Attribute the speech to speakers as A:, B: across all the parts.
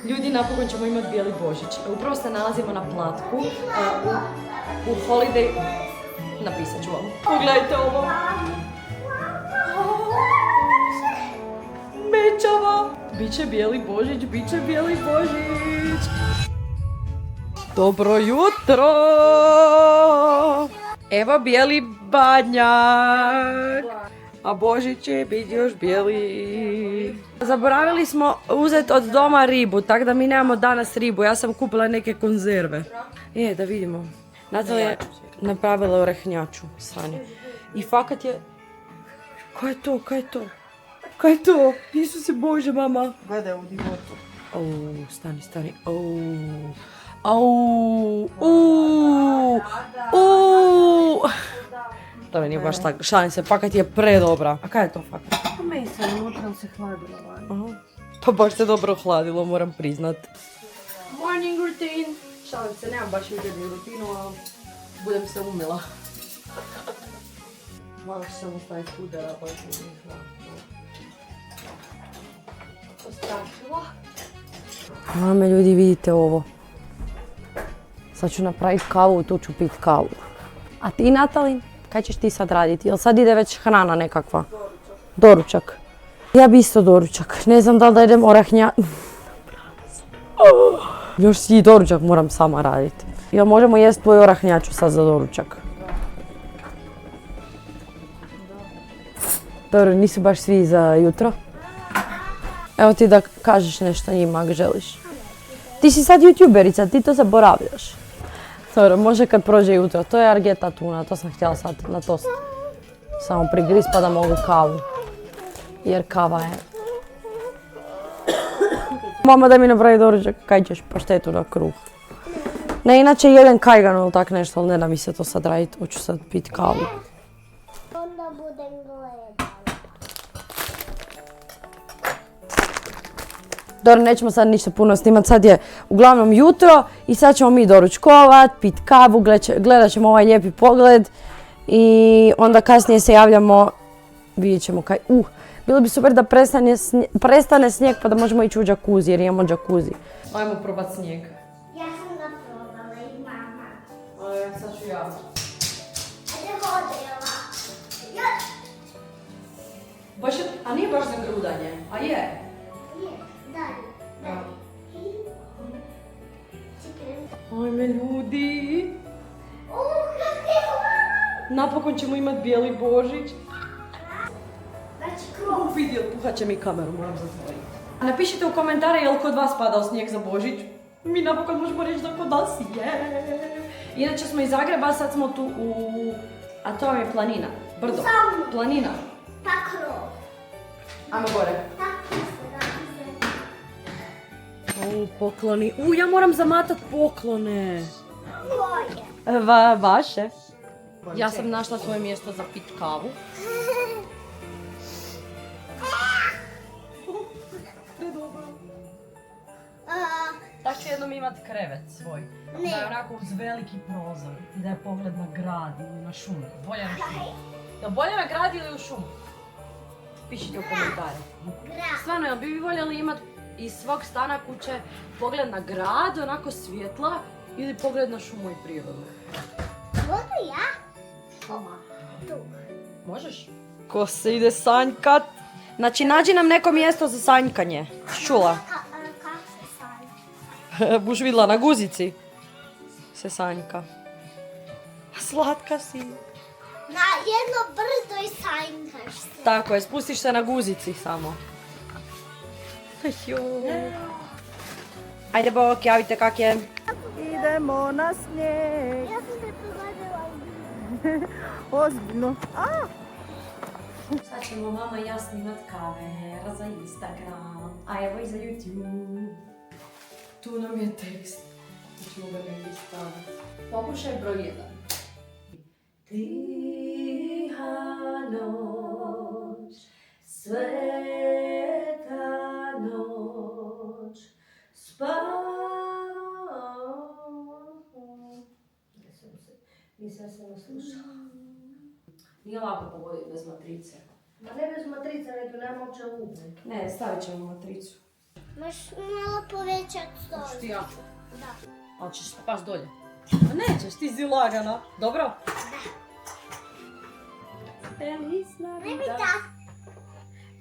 A: Ljudi, napokon ćemo imati bijeli Božić. Upravo se nalazimo na Platku, u Holiday. Napisat ću vam. Pogledajte ovo. Mečava. Biće bijeli Božić, biće bijeli Božić. Dobro jutro. Evo bijeli badnjak. A Božić će biti još bijeli. Zaboravili smo uzeti od doma ribu, tako da mi nemamo danas ribu. Ja sam kupila neke konzerve. Da vidimo. Natalija je napravila orehnjaču, Sanja. I fakat je... Kaj je to? Kaj je to? Kaj je to? Isuse Bože, mama.
B: Gledaj u divotu.
A: Stani. To mi nije baš tako, šalim se, fakat je predobra. A kaj je to fakat?
B: Meso, unutra se hladilo van.
A: Pa baš se dobro hladilo, moram priznat. Morning routine. Šalim se, nemam baš jutarnju rutinu, ali budem se umila. Malo ću samo staviti pudera, pa ću ne Ostrašila. Mame, ljudi, vidite ovo. Sad ću napraviti kavu, tu ću piti kavu. A ti, Natalin? Kaj ćeš ti sad raditi? Jel sad ide već hrana nekakva? Doručak. Ja bi isto doručak. Ne znam da li da idem orahnja... Još i doručak moram sama raditi. Jel možemo jesti tvoj orahnjaču sad za doručak? Dobro, nisu baš svi za jutro. Evo ti da kažeš nešto njima ako želiš. Ti si sad youtuberica, ti to zaboravljaš. Dobro, može kad prođe jutro. To je argeta tuna, to sam htjela sad na tost. Samo prigriz pa da mogu kavu. Jer kava je... Mama da mi napravi doručak, kaj ćeš paštetu na kruh. Ne, inače jedem kajgan ili tak nešto, ali ne da mi se to sad raditi. Hoću sad piti kavu.
C: Onda budem gledala.
A: Dobro, nećemo sad ništa puno snimati, sad je uglavnom jutro i sad ćemo mi doručkovat, pit kavu, gledat ćemo ovaj lijepi pogled i onda kasnije se javljamo, vidjet ćemo kaj, bilo bi super da prestane snijeg pa da možemo ići u džakuzi jer imamo džakuzi. Ajmo probat snijeg.
C: Ja sam ga probala i mama.
A: Sad ću ja.
C: Ajde hodila.
A: Baš je, a nije baš za grudanje, a je?
C: Je, dalje.
A: Ajme ljudi,
C: Kako je hvala.
A: napokon ćemo imati bijeli Božić.
C: Znači krov.
A: Vidio, puhat će mi kameru, moram zatvoriti. Napišite u komentare je li kod vas padao snijeg za Božić. Mi napokon možemo reći da kod nas je. Inače smo iz Zagreba, sad smo tu u... A to vam je planina, brdo.
C: Samo.
A: Planina.
C: Ta krov.
A: Ajmo gore.
C: Tako se radi.
A: Pokloni. Ja moram zamatat poklone.
C: Moje.
A: Vaše. Ja sam našla svoje mjesto za pit kavu. Tak ću jednom imat krevet svoj.
C: Ne.
A: Da je onako uz veliki prozor i da je pogled na grad ili na šumu. Bolje na šumu. Da bolje na grad ili u šumu? Pišite u komentare. Stvarno, jel bi vi voljeli imat iz svog stana kuće pogled na grad, onako svjetla, ili pogled na šumu i prirodu?
C: Mogu ja? Tu.
A: Možeš? Ko se ide sanjkat? Znači, nađi nam neko mjesto za sanjkanje. Čula?
C: Kako se sanjka?
A: Buš vidjela na guzici se sanjka. Slatka si.
C: Na jedno brdo i sanjkaš se.
A: Tako je, spustiš se na guzici samo. Ajde bok, javite kak je.
B: Idemo na snijeg.
C: Ja sam te pogledala.
B: Ozbiljno.
A: Sad ćemo mama i ja snimat kavera za Instagram, a evo i za YouTube. Tu nam je tekst. Ćemo ga negdje staviti. Pokušaj broj 1. Tiha noć, sveta noć, Nisam se naslušala. Nije lako pogoditi bez matrice.
B: Ma ne bez matrice, nego nema uopće lupe.
A: Ne, stavit ćemo matricu.
C: Možeš malo povećati stol.
A: Ti ja.
C: Da.
A: Ali ćeš pas dolje. Pa nećeš, ti si lagana. Dobro? Feliz Navidad.
C: Navidad.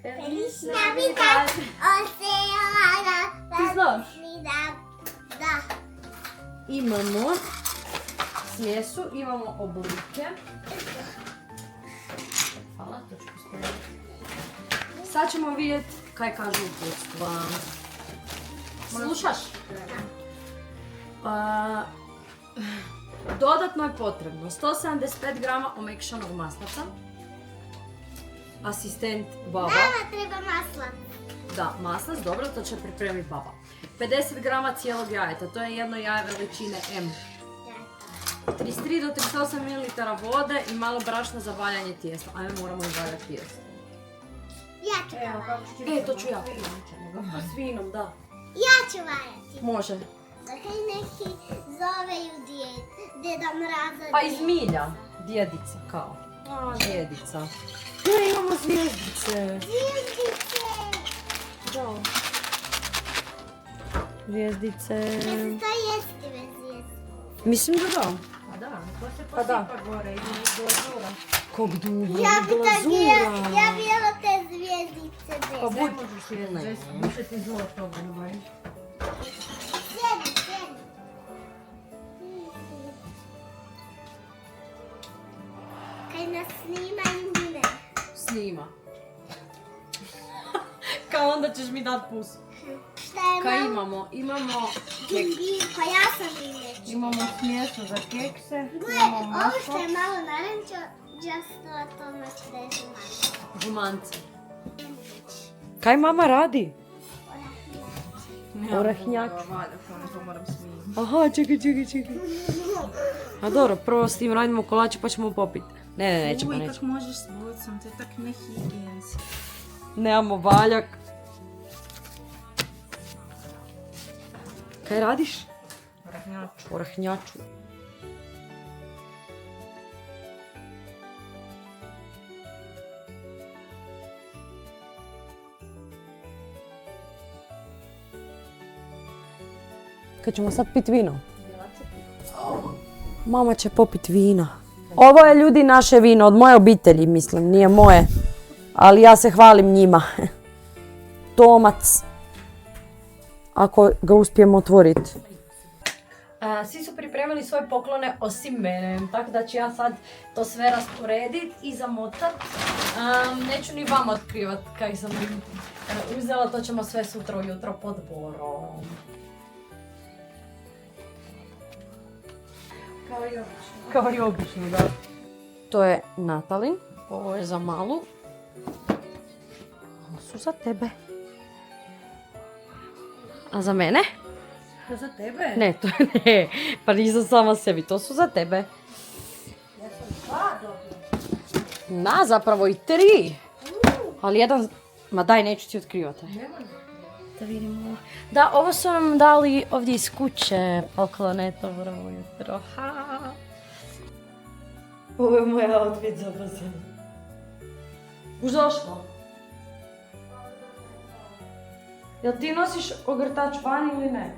A: Feliz
C: Navidad. Oceana.
A: Ti znaš?
C: Da.
A: Imamo smjesu, imamo oblike. Hvala, to ću postaviti. Sad ćemo vidjeti kaj kažu uputstva. Slušaš? Dodatno je potrebno 175 grama omekšanog maslaca. Asistent baba.
C: Nama treba maslac.
A: Da, maslac, dobro, to će pripremiti baba. 50 grama cijelog jajeta, to je jedno jaje veličine M. 33 do 38 ml vode i malo brašna za valjanje tijesta. Ajme, moramo i valjati tijesto.
C: Ja ću ga
B: Evo, kako
C: valjati.
B: ću ti
A: To ću ja. S vinom, da.
C: Ja ću valjati.
A: Može.
C: Zakaj neki zoveju Deda Mraza?
A: Pa iz milja. Djedica, kao. A, djedica. Ne, imamo zvijezdice.
C: Zvijezdice.
A: Da. Zvijezdice.
C: Jesu to jestive zvijezdice?
A: Mislim da da.
B: Pa da, to se
A: Pa da.
B: posipa gore i glazura.
A: Kog dugo,
C: Ja bi
A: glazura.
C: ja bila te zvijezdice bez.
A: Pa
B: Ne
A: bud.
B: možeš jesti, više ti zlato obruvaj.
C: Sjedi. Kaj nas snima ili ne?
A: Snima. Kao onda ćeš mi dat pus.
C: Šta je
A: Kaj
C: malo?
A: imamo? Imamo
C: Pa ja sam vidjeti.
B: Imamo smjesu za kekse,
C: Gle,
B: imamo
C: ovo
B: maslo.
C: što je malo narančasto, a to znači da je žumanje.
A: žumance. Kaj mama radi?
B: Nemam
A: Orahnjak.
B: Valjak, ono to moram smijeti.
A: Aha, čekaj. A dobro, prvo s tim radimo kolače pa ćemo popiti. Ne, nećemo.
B: Kako možeš s bucom, to je tak nehigijenski.
A: Nemamo valjak. Kaj radiš?
B: Orahnjaču.
A: Orahnjaču. Kad ćemo sad pit vino? Mama će popit vina. Ovo je ljudi naše vino, od moje obitelji mislim, nije moje. Ali ja se hvalim njima. Tomac. Ako ga uspijemo otvoriti. Svi su pripremili svoje poklone osim mene, tako da ću ja sad to sve rasporediti i zamotat. Neću ni vama otkrivat kaj sam uzela, to ćemo sve sutra ujutro pod borom. Kao i obično, da. To je Natalin, ovo je za Malu. Ovo su za tebe. A za mene?
B: To za tebe?
A: Ne, to ne. Pa nisam sama sebi, to su za tebe.
B: Ja sam 2 dobila.
A: Na, zapravo i 3. Ali jedan, ma daj, neću ti otkrivati. Da vidimo. Da, ovo su nam dali ovdje iz kuće. Poklone, dobro ujutro. Ovo je moj outfit za bazen. Už došlo? Jel ti nosiš ogrtač van ili ne?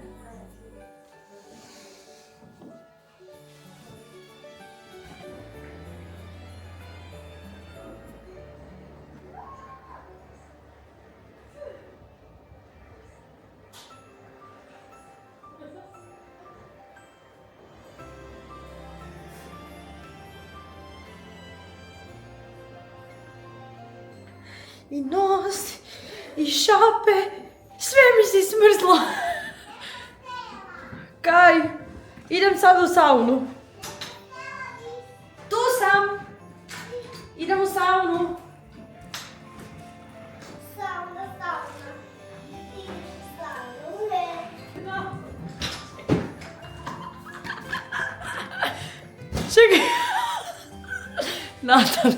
A: I nos, i šape, sve mi se smrzlo. Kaj? Idem sad u saunu. Tu sam. Idem u saunu.
C: Sauna.
A: Čekaj. Natali.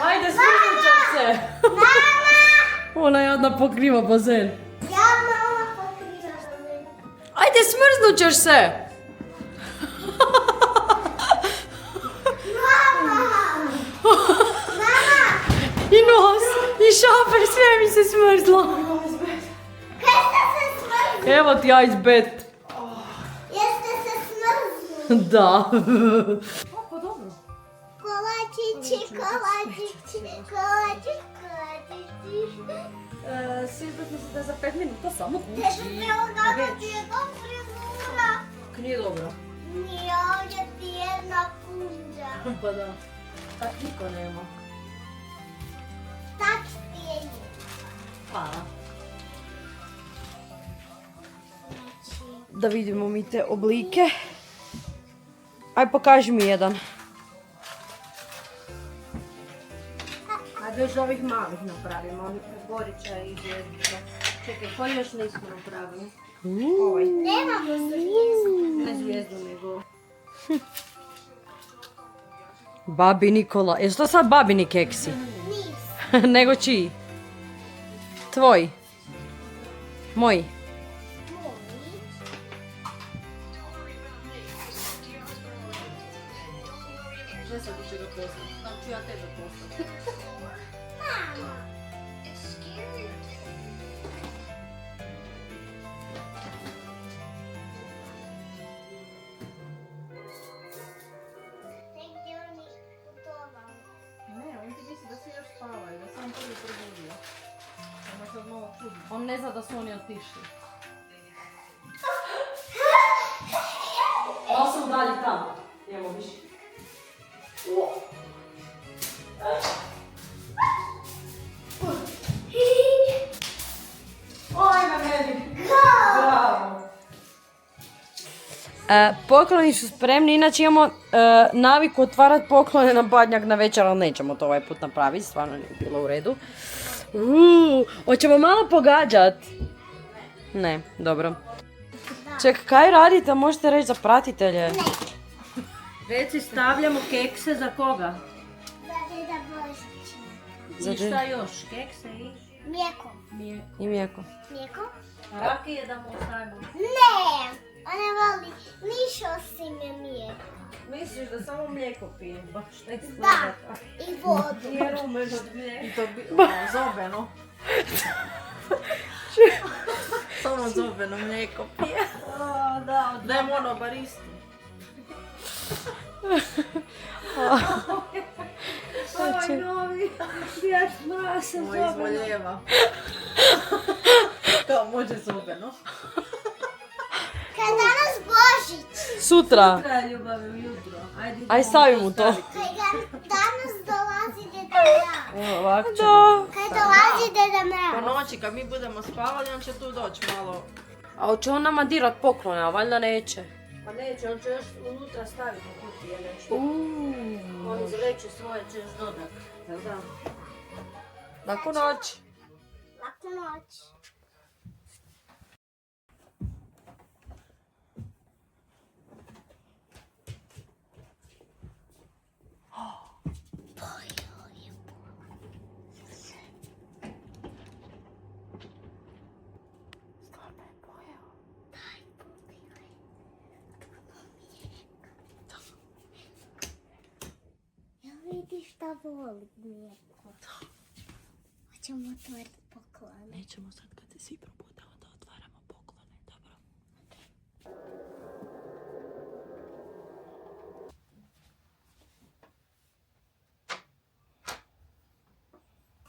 A: Ajde, smrznut ćeš se. Ona jadna pokriva bazen.
C: Ja mama pokriva bazen.
A: Ajde, smrznut ćeš se. I nos, i šape, sve mi se smrzlo.
C: Kaj
A: Evo ti ice
C: Jeste se smrznuli.
A: Da.
B: Pa dobro.
C: Kolačići, kolačići, kolačići, kolačići.
B: Sviđa mi se da za 5 minuta samo kući.
C: Jeste odgledati jednom frizura.
A: Nije dobro.
C: Nije ovdje ti jedna kunđa.
A: Pa da. Tak niko nema.
C: Tak ti je njih.
A: Hvala. Da vidimo mi te oblike. Aj pokaži mi jedan.
B: A bez ovih malih napravimo, oni Gorića i Zvijezdica. Čekaj, koji još nismo napravili? Ovaj.
C: Nemamo zvijezdu.
B: Ne zvijezdu, nego...
A: Babi Nikola. Jesu to sad babini keksi?
C: Nis.
A: Nego čiji? Tvoj? Moj?
B: Ne sad ću ga poslati. Tam ću ja tebe poslati.
C: Negdje oni putovali.
B: Ne, on ti misli da se još spavaju, da sam prvi probudio. Ono sad malo čudi.
A: On ne zna da su oni otišli. Malo se udalji tamo. Evo više. Oj, na meni. Bravo. Pokloni su spremni, inače imamo naviku otvarati poklone na Badnjak na večer, ali nećemo to ovaj put napraviti, stvarno nije bilo u redu. Hoćemo malo pogađat? Ne, dobro. Ček, kaj radite? Možete reći za pratitelje?
B: Reci, stavljamo kekse za koga?
C: Da Deda Božić.
A: Za
B: I šta još? Kekse i
C: Mlijeko.
B: mlijeko.
A: I mlijeko.
C: Mlijeko?
B: Rakije da mu ostavimo.
C: Ne, ona voli niš osim mlijeko.
B: Misliš da samo mlijeko pije? Baš ne
C: Da, i vodu.
B: Nije rumen od mlijeka. I to bi... zobeno. Samo zobeno mlijeko pije.
C: Da,
B: Dajmo ono baristu. Ovaj novi, ja sam
C: Moj
B: zobeno.
C: izvoljeva.
B: Kao može zobeno.
C: Kad danas Božić,
A: Sutra.
B: Treba ljubavi ujutro. Ajde,
A: Aj stavim u to.
C: kad danas dolazi Deda Mraz.
A: Evo ovako ćemo.
C: Kad dolazi Deda
B: Po
C: Mraz.
B: noći kad mi budemo spavali, on će tu doći malo.
A: A hoće on nama dirat poklone, a valjda neće.
B: Pa neće, on će još unutra staviti u kutije nešto. On izreće svoje će još dodak. Jel da?
A: Laku noć.
C: Laku noć. Ja vidi šta voli mlijeko. Hoćemo otvoriti poklone.
A: Nećemo sad kad se svi probude, onda otvaramo poklone, dobro?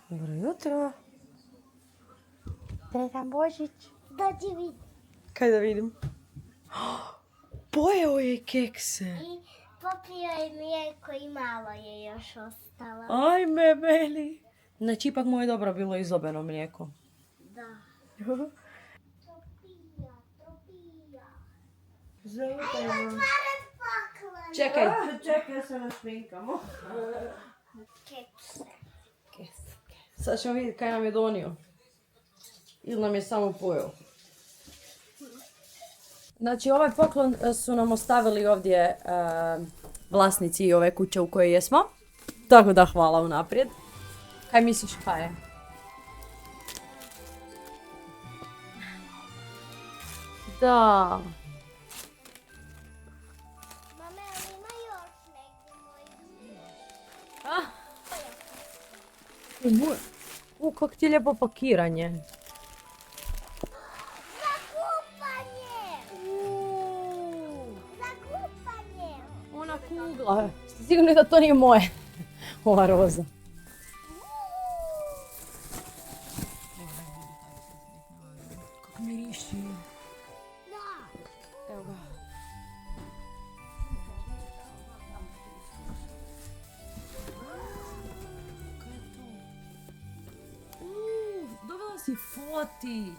A: Dobro jutro.
C: Sretan Božić. Dođi vidi.
A: Kaj da vidim? Pojeo je kekse.
C: I popio je mlijeko i malo je još ostalo.
A: Ajme, meni. Znači, ipak mu je dobro bilo izobeno mlijeko.
C: Da. Tropija, tropija.
B: Zalutamo.
C: Otvarat poklone.
A: Čekaj.
B: Čekaj se našminkamo.
C: Kekse.
A: Sad ćemo vidjeti kaj nam je donio. Ili nam je samo pojeo. Znači, ovaj poklon su nam ostavili ovdje vlasnici ove kuće u kojoj jesmo. Tako da hvala unaprijed. Kaj misliš kaj je? Da.
C: Mame, ali ima još negdje moji.
A: Kako ti je lijepo pakiranje.
C: Zakupila
A: ugla. Ste sigurni da to nije moje? Ova roza. Kako miriši. Evo ga. Dobila si fotić.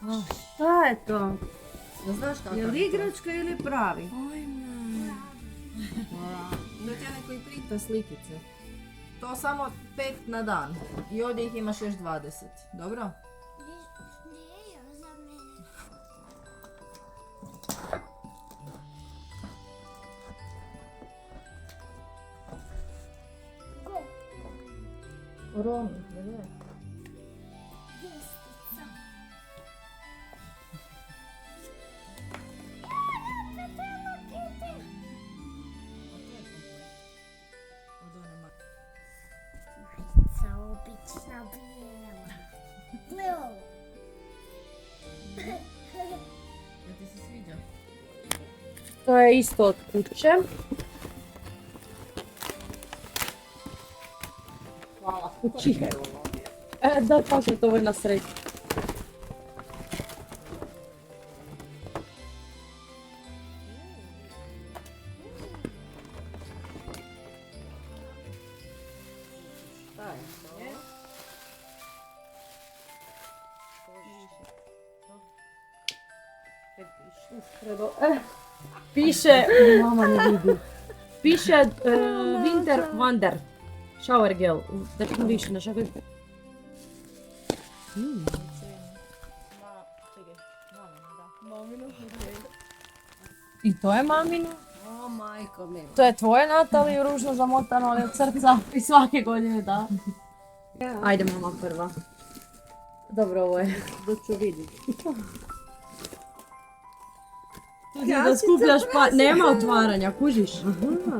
B: Šta je to?
D: Da znaš kako
B: Je li
D: je to?
B: igračka ili pravi?
D: Da ti ja neko i printa slikice. To samo 5 na dan. I ovdje ih imaš još 20. Dobro?
C: Gdje je za mene?
D: Romi, gdje?
C: Destica. Majica obična bijela. Blue.
D: Da ti se sviđa?
A: To je isto od kuće. Hvala kući. Da, tako to je na sreću. Piše, mama ne vidi. Piše Winter Wonder Shower Gel. Da ćemo više na šakoj. I to je mamino.
B: O, majko mi.
A: To je tvoje, Natali, ružno zamotano, ali od srca. I svake godine, da. Ajde, mama prva. Dobro, ovo je.
B: Da ću vidjeti.
A: Tu ti da skupljaš pa... Nema otvaranja, kužiš?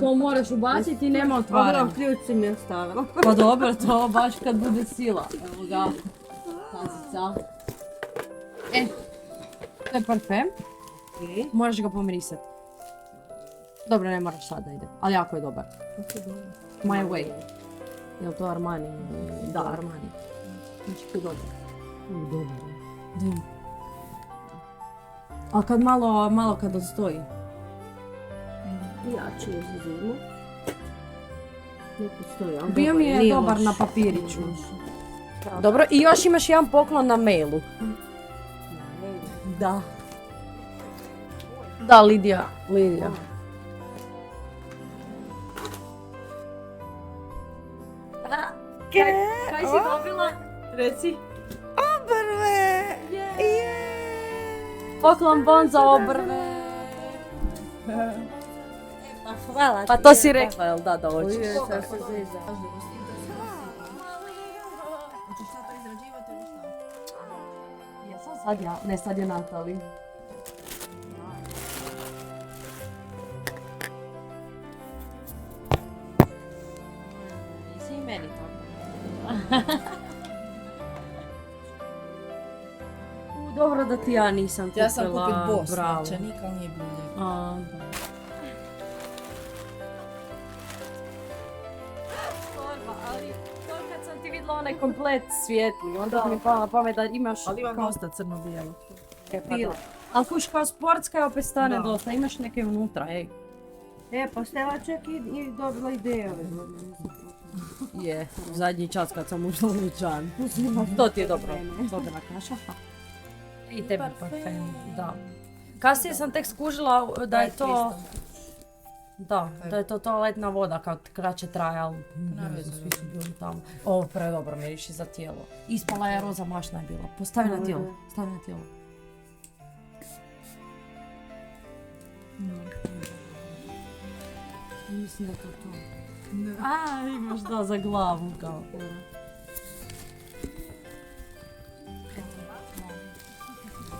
A: To moraš ubaciti i nema otvaranja.
B: Pogledam, ključ si mi ostavila.
A: Pa dobro, to baš kad bude sila. Evo ga. Pazica. To je parfem. Moraš ga pomirisati. Dobro, ne moraš sada ide. Ali jako je dobar. My Way. Jel to Armani? Da, Armani. Znači to je dobar. Dobar. A kad malo kad odstoji.
B: Ja ću uzeti. Ne postoji, ali
A: Bio mi je
B: nije
A: dobar
B: loš.
A: na papiriću. Dobro, i još imaš jedan poklon na mailu. Da. Da, Lidija. Kaj si dobila? Reci.
B: Obrve!
A: Poklon bon za obrve.
C: Pa hvala
A: Pa
C: ti.
A: to si rekla, jel da hoćeš?
B: Ujej, sad se ziza.
D: Hoćeš sad to izrađivati ili šta?
A: Jesam sad ja, ne sad je Natali. Nisi i meni tako. Dobro da ti ja nisam kupila.
D: Ja sam kupit Boss,
A: bravo.
D: novčanik, ali nije bio lijep.
A: A, da. Torba, ali to kad sam ti vidjela onaj komplet svijetli, onda mi je pala na pamet da imaš
D: Ali imam
A: kao
D: dosta crno-bijelo.
A: pila. Ali kuš kao sportska je opet stane
D: Da.
A: dosta, imaš neke unutra, ej.
B: Pa Stela čak i dobila ideje ove
A: Je, zadnji čas kad sam ušla u dućan. To ti je dobro, sobena kaša. I tebi parfem, da. Kasnije sam tek skužila da je to... Da, da je to toaletna voda kad kraće traje, ali ne znam, svi su bili tamo. Ovo predobro miriši za tijelo. Ispala je roza mašna je bila. Postavi na tijelo, stavi na tijelo. Mislim da je to to. A, imaš da za glavu kao.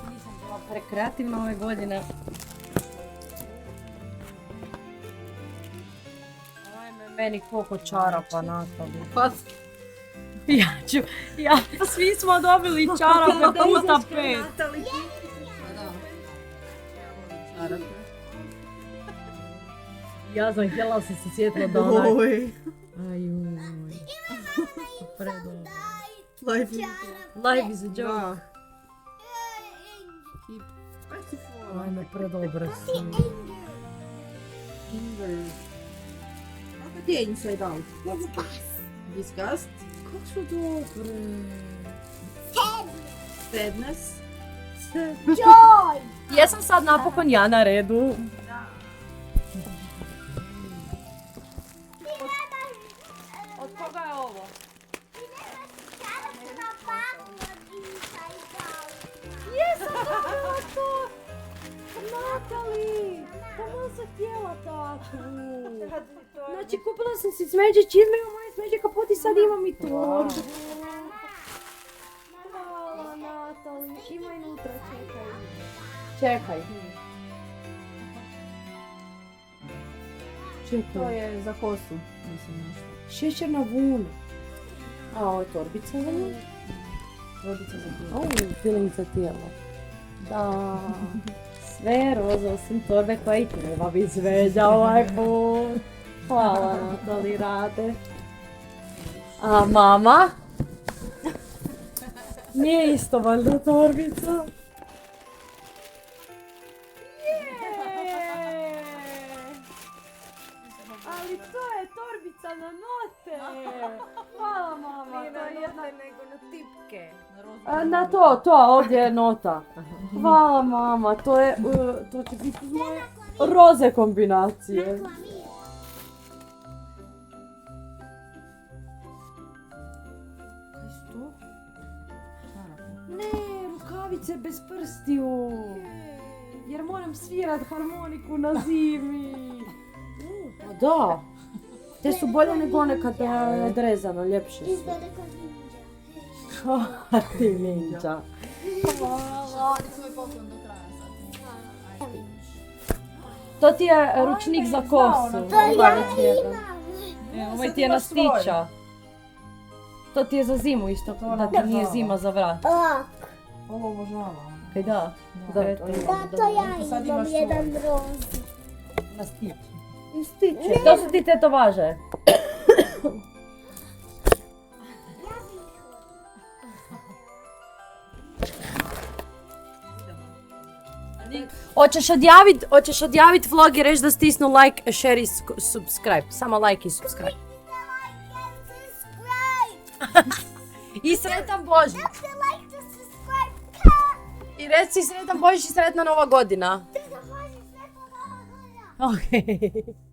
A: Nisam bila prekreativna ove godine. Ajme, meni koliko čarapa, Natali.
B: Pa
A: Svi smo dobili čarape puta 5. Ja sam htjela se svjetlo da onak...
D: Oj.
A: Ajuj. Predobro.
D: Life is
A: Life is a joke.
D: Da. Keep 24.
A: Ajme, predobro si.
D: Anger. Kako ti je inside out? Disgust.
A: Kako su dobre.
D: Sadness.
C: Joy!
A: Jesam sad napokon ja na redu. Od koga je ovo?
C: Čarape na papu od inside out.
A: Jesam dobila to! Natali! Pa sam htjela takvu. Znači kupila sam si smeđe čizme i u moje smeđe kaput i sad imam i to. Hvala Natali, ima i nutra, čekaj. Čekaj.
D: To
A: Čekaj.
D: je za kosu, mislim nešto.
A: Šećerna vuna. A ovo je torbica za nju?
D: Torbica za tijelo.
A: Ovo je feeling za tijelo. Da. Sve je roza osim torbe koja i treba biti sveđa ovaj put. Hvala Natali, rade. A mama? Nije isto valjda torbica. Ali to je torbica na note. Hvala mama, to je jedna...
D: nego na tipke.
A: Na to, ovdje je nota. Hvala mama, to je, to će biti uz moje roze kombinacije. Kaj su to? Ne, rukavice bez prstiju. Jer moram svirat harmoniku na zimi. Pa da. Te su bolje nego one kad je odrezano, ljepše su.
C: Izgleda kao ninja.
A: Hvala ti ninja.
D: Radi svoj poklon do kraja sad.
A: To ti je ručnik za kosu.
C: To ja
A: Ovaj ti je-
C: imam.
A: Ovaj ti je na stića. To ti je za zimu isto, da ti nije zima za vrat.
D: Ovo obožavam.
A: Kaj da?
D: Da,
A: eto,
D: to je-
C: Da, to ja
D: Sad
C: imam
D: imaš
C: jedan
D: svoj.
C: roz.
A: Na stić. To su ti tetovaže. Hoćeš odjavit vlog i reći da stisnu like, share i subscribe. Samo like i subscribe. I sretan Božić. I reci sretan Božić i sretna Nova godina.
C: Subscribe.
A: Ok.